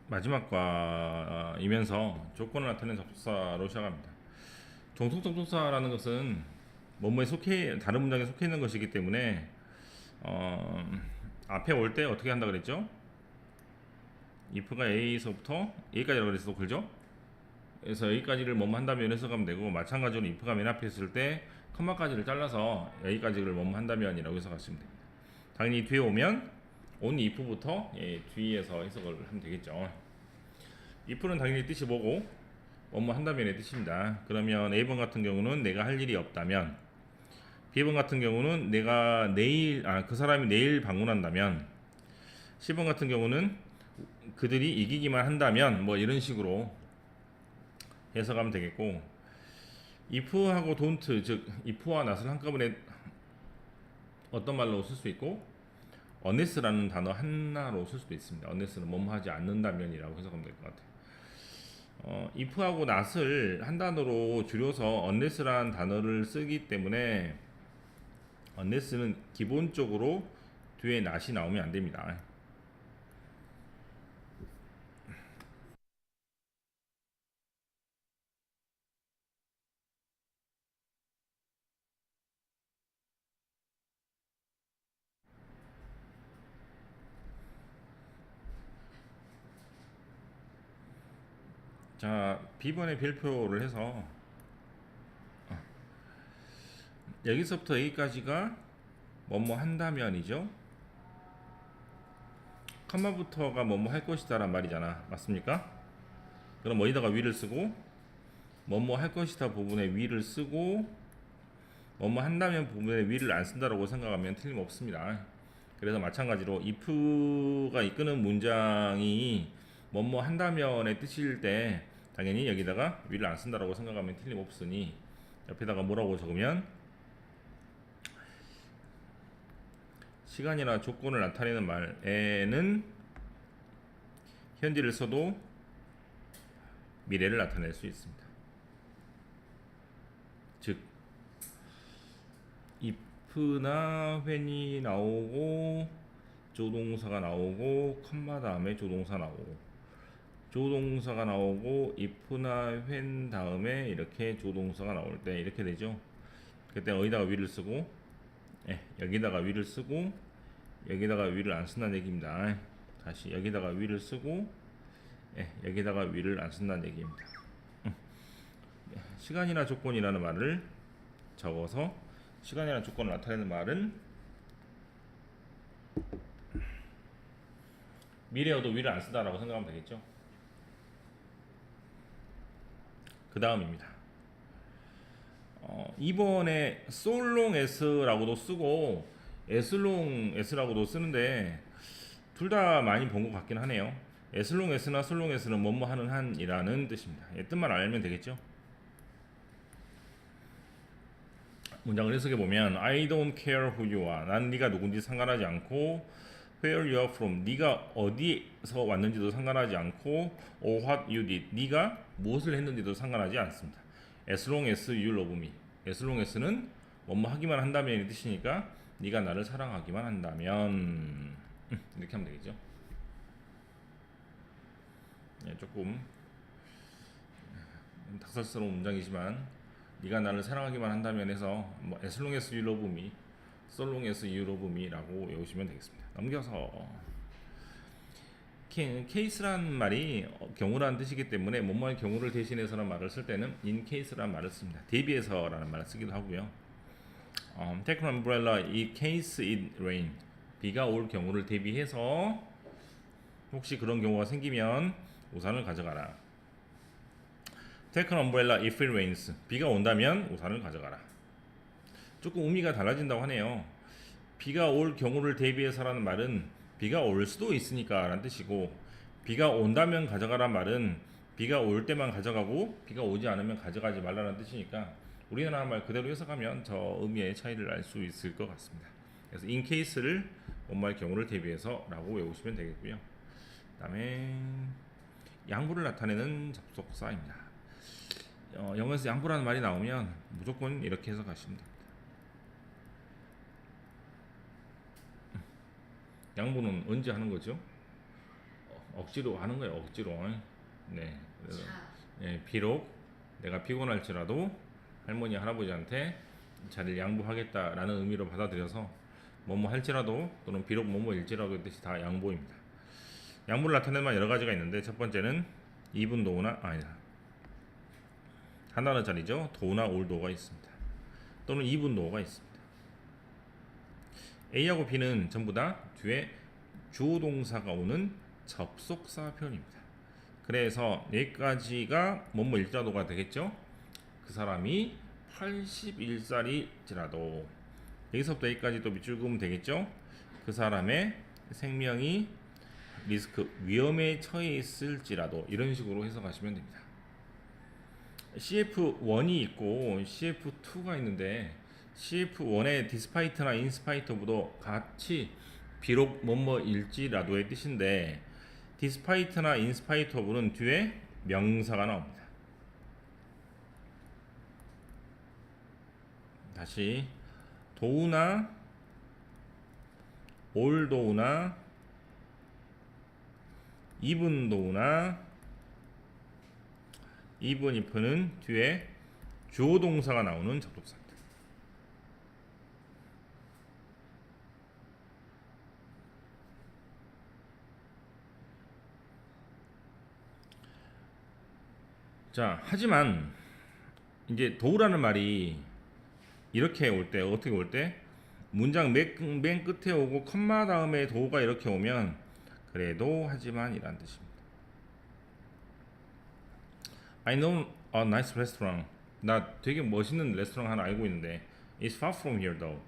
마지막과이면서 조건을 나타내는 접속사로 시작합니다. 종속 접속사라는 것은 뭐뭐에 속해 다른 문장에 속해 있는 것이기 때문에 어, 앞에 올 때 어떻게 한다 그랬죠? if가 a에서부터 a까지라고 그랬어, 그죠? 그래서 여기까지를 뭐뭐 한다면 해석하면 되고, 마찬가지로 if가 맨 앞에 있을 때 컴마까지를 잘라서 여기까지를 뭐뭐 한다면이라고 해석하시면 됩니다. 당연히 뒤에 오면 only if부터 뒤에서 해석을 하면 되겠죠. if는 당연히 뜻이 뭐고 뭐뭐 한다면의 뜻입니다. 그러면 A번 같은 경우는 내가 할 일이 없다면, B번 같은 경우는 내가 내일 그 사람이 내일 방문한다면, C번 같은 경우는 그들이 이기기만 한다면, 뭐 이런 식으로 해석하면 되겠고, if하고 don't, 즉 if와 not을 한꺼번에 어떤 말로 쓸 수 있고, unless라는 단어 하나로 쓸 수도 있습니다. unless는 뭐뭐 하지 않는다면이라고 해석하면 될 것 같아요. if하고 not을 한 단어로 줄여서 unless라는 단어를 쓰기 때문에 unless는 기본적으로 뒤에 not이 나오면 안 됩니다. 자, B번의 별표를 해서 여기서부터 여기까지가 뭐뭐 한다면이죠. 컴마부터가 뭐뭐 할 것이다 란 말이잖아. 맞습니까? 그럼 어디다가 위를 쓰고, 뭐뭐 할 것이다 부분에 위를 쓰고, 뭐뭐 한다면 부분에 위를 안 쓴다라고 생각하면 틀림없습니다. 그래서 마찬가지로 if가 이끄는 문장이 뭐뭐 한다면의 뜻일 때 당연히 여기다가 위를 안 쓴다라고 생각하면 틀림없으니, 옆에다가 뭐라고 적으면 시간이나 조건을 나타내는 말에는 현재를 써도 미래를 나타낼 수 있습니다. 즉 if나 when이 나오고 조동사가 나오고 컴마 다음에 조동사 나오고, 조동사가 나오고 if나 when 다음에 이렇게 조동사가 나올 때 이렇게 되죠. 그때 어디다가 위를 쓰고, 여기다가 위를 쓰고, 여기다가 위를 안 쓴다는 얘기입니다. 다시 여기다가 위를 쓰고, 여기다가 위를 안 쓴다는 얘기입니다. 시간이나 조건이라는 말을 적어서 시간이나 조건을 나타내는 말은 미래어도 위를 안 쓰다라고 생각하면 되겠죠. 그 다음입니다. 2번에 솔롱 s라고도 쓰고 에슬롱 s라고도 쓰는데 둘 다 많이 본 것 같긴 하네요. 에슬롱 s나 솔롱 s는 뭐뭐 하는 한이라는 뜻입니다. 뜻만 알면 되겠죠. 문장을 해석해 보면 I don't care who you are. 난 네가 누군지 상관하지 않고, where you are from. 네가 어디서 왔는지도 상관하지 않고, or what you did. 네가 무엇을 했는지도 상관하지 않습니다. As long as you love me. As long as는 뭐뭐 하기만 한다면 이 뜻이니까 네가 나를 사랑하기만 한다면, 이렇게 하면 되겠죠. 조금 닭살스러운 문장이지만 네가 나를 사랑하기만 한다면 해서 뭐 as long as you love me, so long as you love me라고 외우시면 되겠습니다. 넘겨서 case란 말이 경우라는 뜻이기 때문에 뭐뭐의 경우를 대신해서라는 말을 쓸 때는 in case라는 말을 씁니다. 대비해서라는 말을 쓰기도 하고요. Take an umbrella in case it rain. 비가 올 경우를 대비해서 혹시 그런 경우가 생기면 우산을 가져가라. Take an umbrella if it rains. 비가 온다면 우산을 가져가라. 조금 의미가 달라진다고 하네요. 비가 올 경우를 대비해서라는 말은 비가 올 수도 있으니까 라는 뜻이고, 비가 온다면 가져가란 말은 비가 올 때만 가져가고 비가 오지 않으면 가져가지 말라는 뜻이니까 우리나라 말 그대로 해석하면 저 의미의 차이를 알 수 있을 것 같습니다. 그래서 in case를 뭐뭐의 경우를 대비해서 라고 외우시면 되겠고요. 그 다음에 양보를 나타내는 접속사입니다. 영어에서 양보라는 말이 나오면 무조건 이렇게 해석하시면 됩니다. 양보는 언제 하는 거죠? 억지로 하는 거예요. 억지로. 네. 그래서 자, 예, 비록 내가 피곤할지라도 할머니 할아버지한테 자리를 양보하겠다라는 의미로 받아들여서 뭐뭐 할지라도 또는 비록 뭐뭐일지라도 뜻이 다 양보입니다. 양보를 나타내는 말 여러 가지가 있는데 첫 번째는 even though나 아니다. 한 단어짜리죠. though나 although가 있습니다. 또는 even thogh가 있습니다. A하고 B는 전부 다 뒤에 주어 동사가 오는 접속사 표현입니다. 그래서 여기까지가 뭐뭐일지라도가 되겠죠. 그 사람이 81살일지라도 여기서부터 여기까지 또 밑줄 그으면 되겠죠. 그 사람의 생명이 리스크 위험에 처해 있을지라도 이런 식으로 해석하시면 됩니다. CF1이 있고 CF2가 있는데 CF1의 despite나 in spite of도 같이 비록 뭐뭐일지라도의 뜻인데 despite나 in spite of는 뒤에 명사가 나옵니다. 다시 though나 although나 even though나 even if는 뒤에 주어 동사가 나오는 접속사입니다. 자, 하지만 이제 도우라는 말이 이렇게 올 때 어떻게 올 때 문장 맨 끝에 오고 컴마 다음에 도우가 이렇게 오면 그래도 하지만 이란 뜻입니다. I know a nice restaurant. 나 되게 멋있는 레스토랑 하나 알고 있는데 It's far from here though.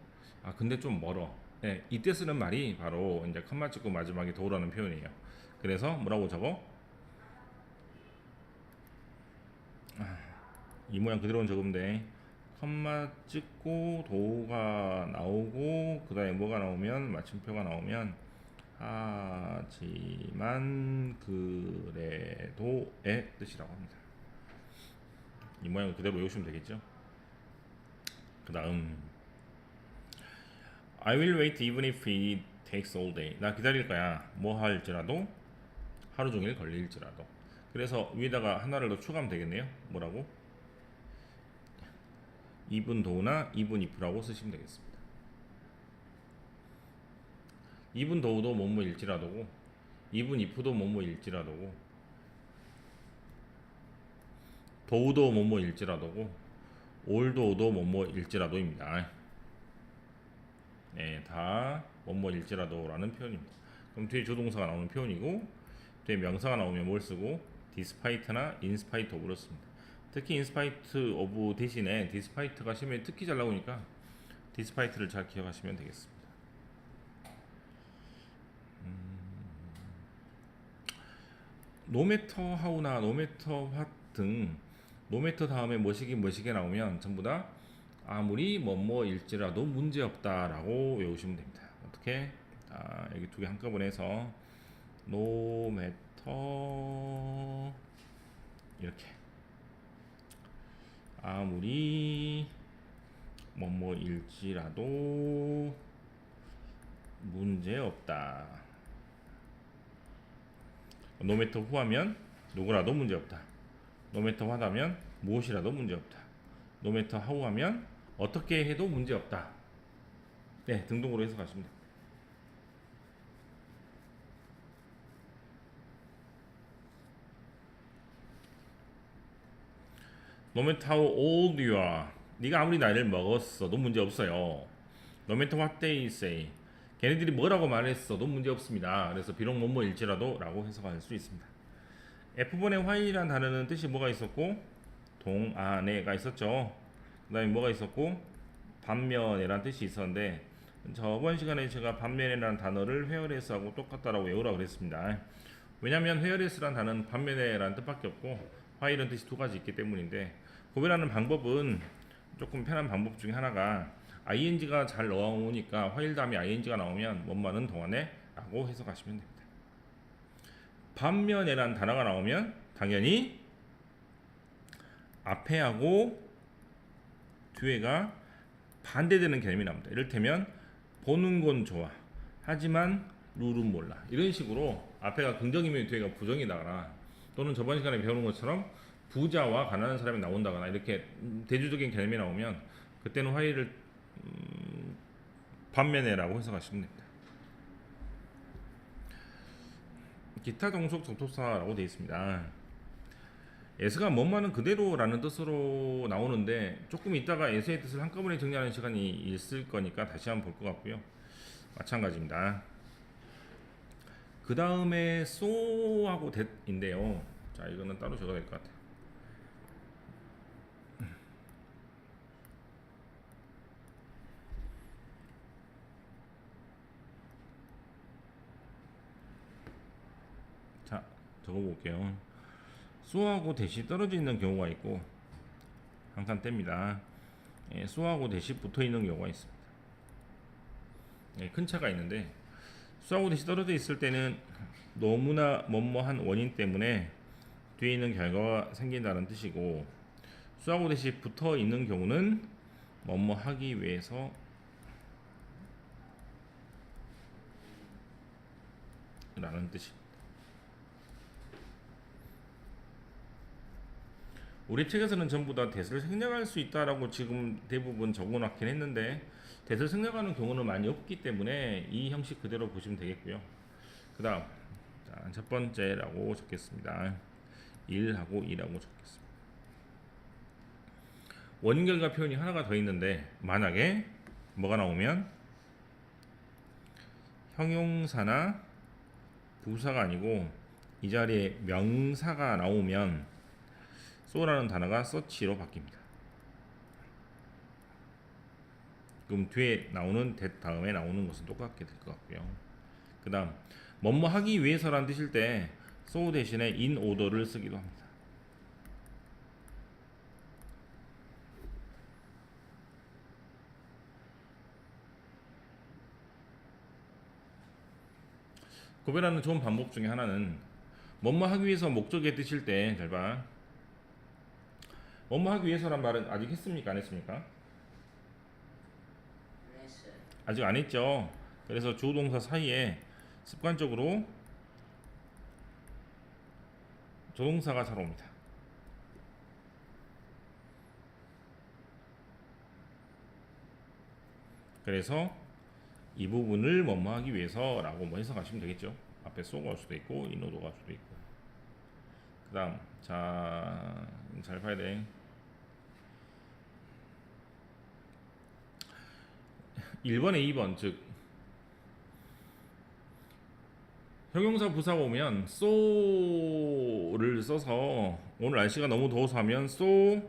아 근데 좀 멀어. 네, 이때 쓰는 말이 바로 이제 컴마 찍고 마지막에 도우라는 표현이에요. 그래서 뭐라고 적어? 이 모양 그대로 적으면 돼. 컴마 찍고 도우가 나오고 그 다음에 뭐가 나오면 마침표가 나오면 하지만 그래도의 뜻이라고 합니다. 이 모양을 그대로 외우시면 되겠죠. 그 다음 I will wait even if it takes all day. 나 기다릴 거야. 뭐 할지라도 하루 종일 걸릴지라도. 그래서 위에다가 하나를 더 추가하면 되겠네요. 뭐라고? even though나 even if라고 쓰시면 되겠습니다. even though도 뭐뭐일지라도고 even if도 뭐뭐일지라도고 though도 뭐뭐일지라도고 although도 뭐뭐일지라도입니다. 네, 다 뭐뭐일지라도라는 표현입니다. 그럼 뒤에 조동사가 나오는 표현이고 뒤에 명사가 나오면 뭘 쓰고 despite나 in spite of를 씁니다. 특히 in spite of 대신에 despite가 시험에 특히 잘 나오니까 despite를 잘 기억하시면 되겠습니다. no matter how나 no matter what 등 no matter 다음에 뭐시기 나오면 전부 다 아무리 뭐뭐일지라도 문제없다라고 외우시면 됩니다. 어떻게? 여기 두 개 한꺼번에 해서 no matter 이렇게 아무리 뭐뭐일지라도 문제없다. no matter who 하면 누구라도 문제없다. no matter what 하면 무엇이라도 문제없다. no matter how 하면 어떻게 해도 문제없다. 네, 등등으로 해석하시면 됩니다. No matter how old you are. 네가 아무리 나이를 먹었어도 문제 없어요. No matter what they say. 걔네들이 뭐라고 말했어도 문제 없습니다. 그래서 비록 뭐뭐일지라도 라고 해석할 수 있습니다. F번의 while이라는 단어는 뜻이 뭐가 있었고 동안에가 있었죠. 그 다음에 뭐가 있었고 반면에라는 뜻이 있었는데 저번 시간에 제가 반면에라는 단어를 whereas하고 똑같다라고 외우라고 그랬습니다. 왜냐하면 whereas라는 단어는 반면에라는 뜻밖에 없고 while은 뜻이 두 가지 있기 때문인데 구별하는 방법은 조금 편한 방법 중에 하나가 ing가 잘 나오니까 while 다음에 ing가 나오면 뭐뭐는 동안에 라고 해석하시면 됩니다. 반면에라는 단어가 나오면 당연히 앞에 하고 뒤에가 반대되는 개념이 나옵니다. 이를테면 보는 건 좋아 하지만 룰은 몰라 이런 식으로 앞에가 긍정이면 뒤에가 부정이다거나, 또는 저번 시간에 배우는 것처럼 부자와 가난한 사람이 나온다거나, 이렇게 대조적인 개념이 나오면 그때는 화의를 반면에라고 해석하시면 됩니다. 기타 종속 접속사라고 되어 있습니다. 에스가 뭐뭐하는 그대로라는 뜻으로 나오는데, 조금 있다가 에스의 뜻을 한꺼번에 정리하는 시간이 있을 거니까 다시 한번 볼 것 같고요. 마찬가지입니다. 그 다음에 so하고 that인데요. 자, 이거는 따로 적어야 될 것 같아요. 자, 적어볼게요. so하고 that이 떨어져 있는 경우가 있고, 한 칸 뗍니다. 예, so하고 that이 붙어 있는 경우가 있습니다. 예, 큰 차가 있는데, so하고 that이 떨어져 있을 때는 너무나 뭐뭐한 원인 때문에 뒤에 있는 결과가 생긴다는 뜻이고, so하고 that이 붙어 있는 경우는 뭐뭐 하기 위해서 라는 뜻입니다. 우리 책에서는 전부 다 that을 생략할 수 있다라고 지금 대부분 적어놨긴 했는데, that을 생략하는 경우는 많이 없기 때문에 이 형식 그대로 보시면 되겠고요. 그 다음, 첫 번째라고 적겠습니다. 1하고 2라고 적겠습니다. 원인 결과 표현이 하나가 더 있는데, 만약에 뭐가 나오면 형용사나 부사가 아니고 이 자리에 명사가 나오면 so라는 단어가 such로 바뀝니다. 그럼 뒤에 나오는 that 다음에 나오는 것은 똑같게 될 것 같고요. 그 다음, 뭐뭐 하기 위해서라는 뜻일 때 so 대신에 in order를 쓰기도 합니다. 구별하는 좋은 방법 중에 하나는, 뭐뭐 하기 위해서 목적의 뜻일 때, 잘 봐. 뭐뭐 하기 위해서란 말은 아직 했습니까? 안 했습니까? 아직 안 했죠. 그래서 주어 동사 사이에 습관적으로 조동사가 잘 옵니다. 그래서 이 부분을 뭐뭐 하기 위해서라고 뭐 해석하시면 되겠죠. 앞에 so가 올 수도 있고 in order가 올 수도 있고. 그 다음, 자, 잘 봐야 돼. 1번에 2번, 즉 형용사 부사가 오면 so를 써서, 오늘 날씨가 너무 더워서 하면 so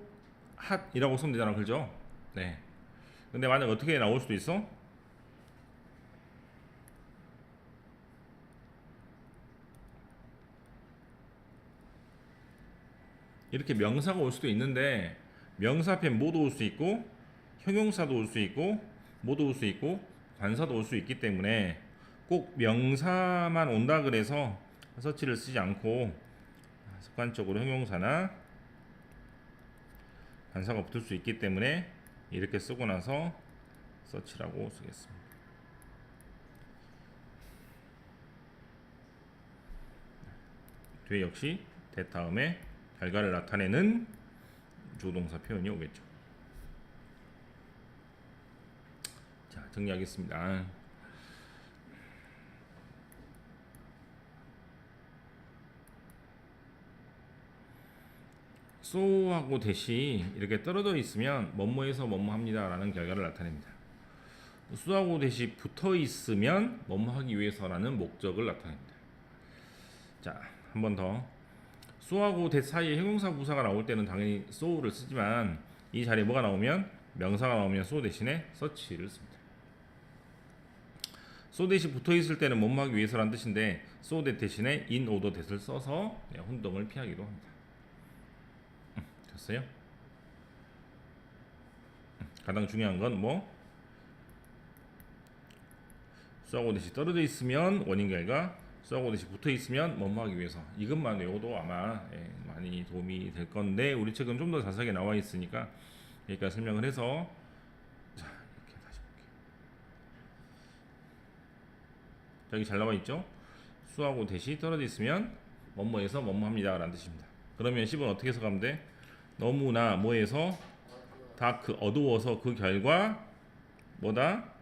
hot이라고 쓰면 되잖아, 그죠? 네. 근데 만약 어떻게 나올 수도 있어? 이렇게 명사가 올 수도 있는데, 명사 앞에 뭐도 올 수 있고 형용사도 올 수 있고 뭐도 올 수 있고 관사도 올 수 있기 때문에 꼭 명사만 온다 그래서 서치를 쓰지 않고 습관적으로 형용사나 관사가 붙을 수 있기 때문에 이렇게 쓰고 나서 서치라고 쓰겠습니다. 뒤에 역시 that 다음에 결과를 나타내는 주동사 표현이 오겠죠. 자, 정리하겠습니다. so하고 that이 이렇게 떨어져 있으면 뭐뭐해서 뭐뭐합니다 라는 결과를 나타냅니다. so하고 that이 붙어 있으면 뭐뭐하기 위해서라는 목적을 나타냅니다. 자, 한 번 더. so하고 that 사이에 형용사 부사가 나올 때는 당연히 so를 쓰지만, 이 자리에 뭐가 나오면, 명사가 나오면 so 대신에 such를 씁니다. so that이 붙어 있을 때는 뭐뭐 하기 위해서라는 뜻인데, so that 대신에 in order that을 써서 혼동을 피하기도 합니다. 됐어요? 가장 중요한 건 뭐? so하고 that이 떨어져 있으면 원인 결과, so하고 that이 붙어 있으면 뭐뭐 하기 위해서. 이것만 외워도 아마 많이 도움이 될 건데, 우리 책은 좀 더 자세하게 나와 있으니까 여기까지 설명을 해서, 자, 이렇게 다시 볼게요. 여기 잘 나와 있죠? 수하고 대시 떨어져 있으면 뭐뭐에서 뭐뭐합니다 라는 뜻입니다. 그러면 10은 어떻게 해석하면 돼? 너무나 뭐에서 다크 어두워서 그 결과 뭐다?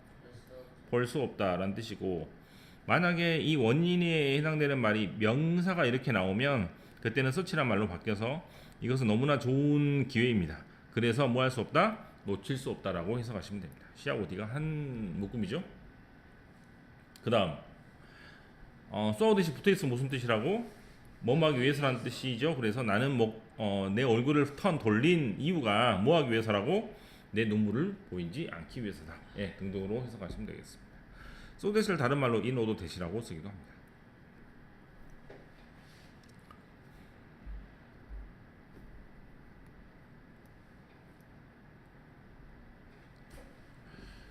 볼 수 없다 라는 뜻이고, 만약에 이 원인에 해당되는 말이 명사가 이렇게 나오면 그때는 서치란 말로 바뀌어서 이것은 너무나 좋은 기회입니다. 그래서 뭐 할 수 없다? 놓칠 수 없다라고 해석하시면 됩니다. C하고 D가 한 묶음이죠. 그 다음 쏘아듯이 붙어있으면 무슨 뜻이라고? 뭐하기 위해서라는 뜻이죠. 그래서 나는 내 얼굴을 턴 돌린 이유가 뭐하기 위해서라고? 내 눈물을 보이지 않기 위해서다. 예, 등등으로 해석하시면 되겠습니다. 쏘댓을 다른 말로 인오도 대시라고 쓰기도 합니다.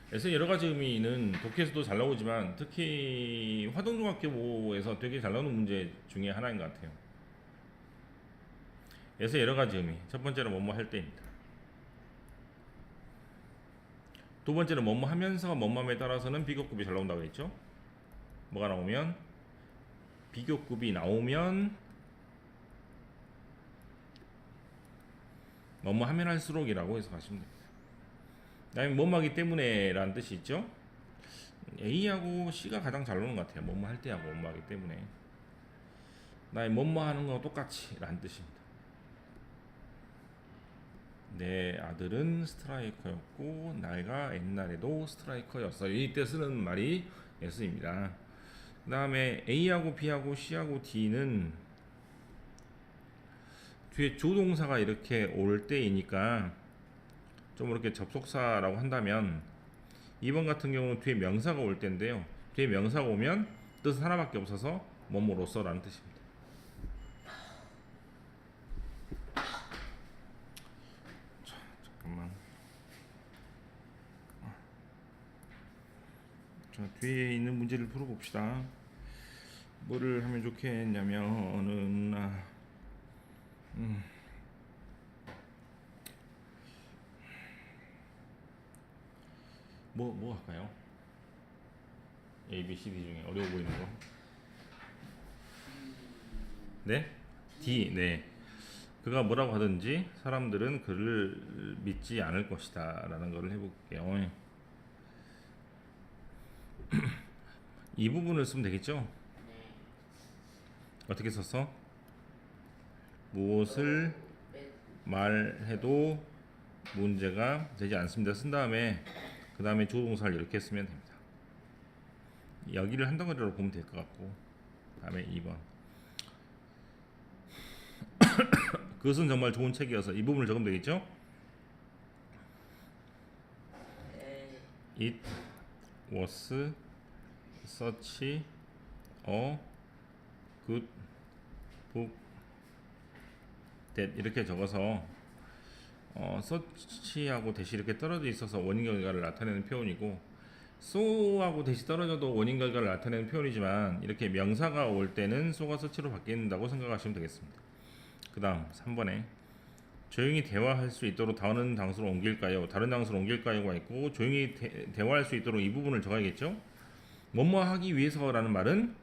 그래서 여러 가지 의미는 독해에서도 잘 나오지만 특히 화동중학교에서 되게 잘 나오는 문제 중에 하나인 것 같아요. 그래서 여러 가지 의미. 첫 번째는 뭐뭐 할 때입니다. 두 번째는 뭐뭐 하면서 뭐뭐함에 따라서는 비교급이 잘 나온다고 했죠. 뭐가 나오면? 비교급이 나오면 뭐뭐 하면 할수록이라고 해석하시면 됩니다. 그다음에 뭐뭐하기 때문에 라는 뜻이 있죠. A하고 C가 가장 잘 노는 것 같아요. 뭐뭐 할 때하고 뭐뭐 하기 때문에. 나의 뭐뭐 하는 거 똑같이 라는 뜻입니다. 내 아들은 스트라이커였고 내가 옛날에도 스트라이커였어. 이때 쓰는 말이 S입니다. 그 다음에 A하고 B하고 C하고 D는 뒤에 조동사가 이렇게 올 때이니까 좀 이렇게 접속사라고 한다면 2번 같은 경우는 뒤에 명사가 올 때인데요. 뒤에 명사가 오면 뜻은 하나밖에 없어서 뭐뭐로써 라는 뜻입니다. 자, 잠깐만. 자, 뒤에 있는 문제를 풀어봅시다. 뭐를 하면 좋겠냐면은 뭐 할까요? A, B, C, D 중에 어려워 보이는 거. 네? D, 네. 그가 뭐라고 하든지 사람들은 그를 믿지 않을 것이다 라는 걸 해볼게요. 이 부분을 쓰면 되겠죠? 어떻게 썼어? 무엇을 말해도 문제가 되지 않습니다 쓴 다음에 그 다음에 조동사를 이렇게 쓰면 됩니다. 여기를 한 덩어리로 보면 될 것 같고, 다음에 2번 그것은 정말 좋은 책이어서 이 부분을 적으면 되겠죠? It was such a good book that 이렇게 적어서 such하고 대시 이렇게 떨어져 있어서 원인 결과를 나타내는 표현이고, so하고 대시 떨어져도 원인 결과를 나타내는 표현이지만 이렇게 명사가 올 때는 so가 such로 바뀐다고 생각하시면 되겠습니다. 그 다음 3번에 조용히 대화할 수 있도록 다른 장소로 옮길까요? 다른 장소로 옮길까요가 있고, 조용히 대화할 수 있도록 이 부분을 적어야겠죠? 뭐뭐 하기 위해서라는 말은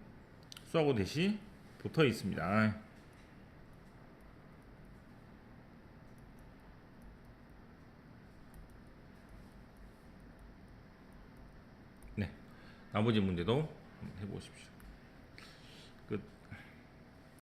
so하고 대시 붙어 있습니다. 네, 나머지 문제도 해보십시오.